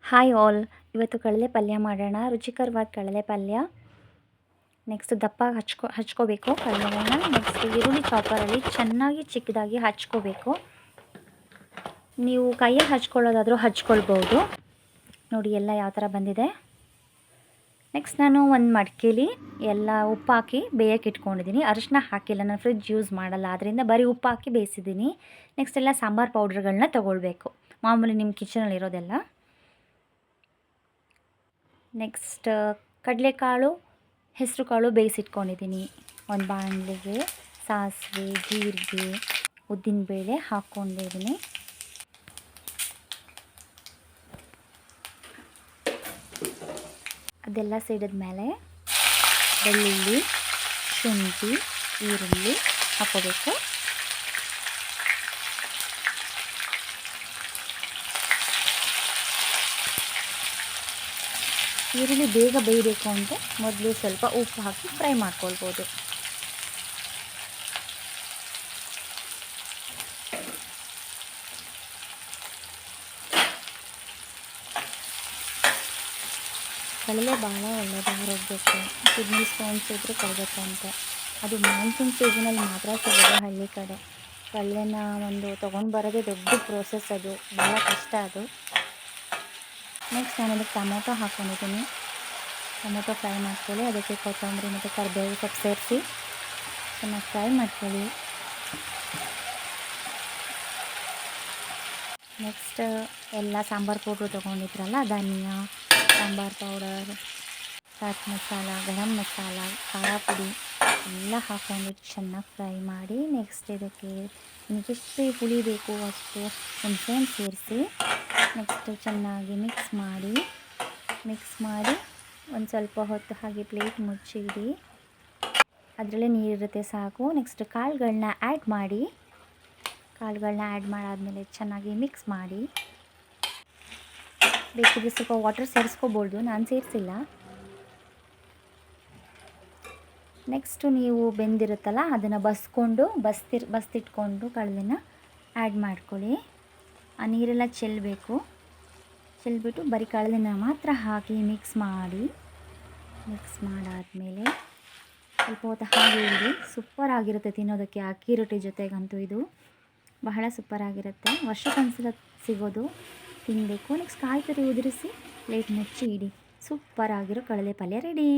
Hi all. ಇವತ್ತು ಕಡಲೆ ಪಲ್ಯ ಮಾಡೋಣ. ರುಚಿಕರವಾದ ಕಡಲೆ ಪಲ್ಯ. ನೆಕ್ಸ್ಟ್ ದಪ್ಪ ಹಚ್ಕೋಬೇಕು ಕಡಲೆಗಳನ್ನ. ನೆಕ್ಸ್ಟ್ ಈರುಳ್ಳಿ ಚಾಪರಲ್ಲಿ ಚೆನ್ನಾಗಿ ಚಿಕ್ಕದಾಗಿ ಹಚ್ಕೋಬೇಕು. ನೀವು ಕೈಯಲ್ಲಿ ಹಚ್ಕೊಳ್ಳೋದಾದರೂ ಹಚ್ಕೊಳ್ಬೋದು. ನೋಡಿ ಎಲ್ಲ ಯಾವ ಥರ ಬಂದಿದೆ. ನೆಕ್ಸ್ಟ್ ನಾನು ಒಂದು ಮಡಿಕೆಲಿ ಎಲ್ಲ ಉಪ್ಪು ಹಾಕಿ ಬೇಯಕ್ಕೆ ಇಟ್ಕೊಂಡಿದ್ದೀನಿ. ಅರಿಶಿನ ಹಾಕಿಲ್ಲ, ನಾನು ಫ್ರಿಡ್ಜ್ ಯೂಸ್ ಮಾಡಲ್ಲ, ಅದರಿಂದ ಬರೀ ಉಪ್ಪು ಹಾಕಿ ಬೇಯಿಸಿದ್ದೀನಿ. ನೆಕ್ಸ್ಟ್ ಎಲ್ಲ ಸಾಂಬಾರು ಪೌಡ್ರ್ಗಳನ್ನ ತೊಗೊಳ್ಬೇಕು, ಮಾಮೂಲಿ ನಿಮ್ಮ ಕಿಚನಲ್ಲಿ ಇರೋದೆಲ್ಲ. ನೆಕ್ಸ್ಟ್ ಕಡಲೆಕಾಳು, ಹೆಸರು ಕಾಳು ಬೇಯಿಸಿಟ್ಕೊಂಡಿದ್ದೀನಿ. ಒಂದು ಬಾಣಲೆಗೆ ಸಾಸಿವೆ, ಜೀರಿಗೆ, ಉದ್ದಿನಬೇಳೆ ಹಾಕ್ಕೊಂಡಿದ್ದೀನಿ. ಅದೆಲ್ಲ ಸಿಡಿದ ಮೇಲೆ ಬೆಳ್ಳುಳ್ಳಿ, ಶುಂಠಿ, ಈರುಳ್ಳಿ ಹಾಕ್ಕೋಬೇಕು. ಈರುಳ್ಳಿ ಬೇಗ ಬೇಯಬೇಕು ಅಂದರೆ ಮೊದಲು ಸ್ವಲ್ಪ ಉಪ್ಪು ಹಾಕಿ ಫ್ರೈ ಮಾಡ್ಕೊಳ್ಬೋದು. ಕಡಲೆ ಭಾಳ ಒಳ್ಳೆಯದು ಆರೋಗ್ಯಕ್ಕೆ. ಕಿಡ್ನಿ ಸ್ಟೋನ್ಸ್ ಇದ್ದರೂ ಕರಗುತ್ತೆ ಅಂತೆ. ಅದು ಮಾನ್ಸೂನ್ ಸೀಸನಲ್ಲಿ ಮಾತ್ರ ಸಿಗೋದು ಹಳ್ಳಿ ಕಡೆ. ಕಡಲೆನ ತೊಗೊಂಡು ಬರೋದೇ ದೊಡ್ಡ ಪ್ರೋಸೆಸ್, ಅದು ಭಾಳ ಕಷ್ಟ ಅದು. ನೆಕ್ಸ್ಟ್ ನಾನು ಅದಕ್ಕೆ ಟೊಮೊಟೊ ಹಾಕ್ಕೊಂಡಿದ್ದೀನಿ. ಟೊಮೊಟೊ ಫ್ರೈ ಮಾಡ್ಕೊಳ್ಳಿ. ಅದಕ್ಕೆ ಕೊತ್ತಂಬರಿ ಮತ್ತು ಕರಿಬೇವು ಸೊಪ್ಪು ಸೇರಿಸಿ ಚೆನ್ನಾಗಿ ಫ್ರೈ ಮಾಡ್ಕೊಳ್ಳಿ. ನೆಕ್ಸ್ಟ್ ಎಲ್ಲ ಸಾಂಬಾರು ಪೌಡ್ರು ತೊಗೊಂಡಿದ್ರಲ್ಲ, ಧನಿಯಾ, ಸಾಂಬಾರು ಪೌಡರ್, ಚಾಟ್ ಮಸಾಲ, ಗರಂ ಮಸಾಲ, ಖಾರ ಪುಡಿ ಎಲ್ಲ ಹಾಕ್ಕೊಂಡು ಚೆನ್ನಾಗಿ ಫ್ರೈ ಮಾಡಿ, ನೆಕ್ಸ್ಟ್ ಇದಕ್ಕೆ ನಿಮಗೆ ಎಷ್ಟು ಹುಳಿ ಬೇಕು ಅಷ್ಟು ಹುಣಸೆಹಣ್ಣು ಸೇರಿಸಿ ನೆಕ್ಸ್ಟ್ ಚೆನ್ನಾಗಿ ಮಿಕ್ಸ್ ಮಾಡಿ ಒಂದು ಸ್ವಲ್ಪ ಹೊತ್ತು ಹಾಗೆ ಪ್ಲೇಟ್ ಮುಚ್ಚಿಡಿ. ಅದರಲ್ಲೇ ನೀರಿರುತ್ತೆ ಸಾಕು. ನೆಕ್ಸ್ಟ್ ಕಾಳುಗಳನ್ನ ಆ್ಯಡ್ ಮಾಡಾದಮೇಲೆ ಚೆನ್ನಾಗಿ ಮಿಕ್ಸ್ ಮಾಡಿ. ಬೇಕಿದ್ರೆ ಸ್ವಲ್ಪ ವಾಟರ್ ಸೇರಿಸ್ಕೋಬೋದು, ನಾನು ಸೇರಿಸಿಲ್ಲ. ನೆಕ್ಸ್ಟು ನೀವು ಬೆಂದಿರುತ್ತಲ್ಲ ಅದನ್ನು ಬಸ್ತಿಟ್ಕೊಂಡು ಕಡಲೆನ ಆ್ಯಡ್ ಮಾಡ್ಕೊಳ್ಳಿ. ಆ ನೀರೆಲ್ಲ ಚೆಲ್ಬಿಟ್ಟು ಬರೀ ಕಡಲೆನ ಮಾತ್ರ ಹಾಕಿ ಮಿಕ್ಸ್ ಮಾಡಾದಮೇಲೆ ಸ್ವಲ್ಪ ಹೊತ್ತು ಹಾಗೆ ಇಡಿ. ಸೂಪರಾಗಿರುತ್ತೆ ತಿನ್ನೋದಕ್ಕೆ. ಅಕ್ಕಿ ರೊಟ್ಟಿ ಜೊತೆಗಂತೂ ಇದು ಬಹಳ ಸೂಪರಾಗಿರುತ್ತೆ. ವರ್ಷಕ್ಕೊಂದ್ಸಲ ಸಿಗೋದು, ತಿನ್ನಬೇಕು. ನೆಕ್ಸ್ಟ್ ಕಾಯಿ ತುರಿ ಉದುರಿಸಿ ಪ್ಲೇಟ್ ಮುಚ್ಚಿ ಇಡಿ. ಸೂಪರಾಗಿರೋ ಕಡಲೆ ಪಲ್ಯ ರೆಡಿ.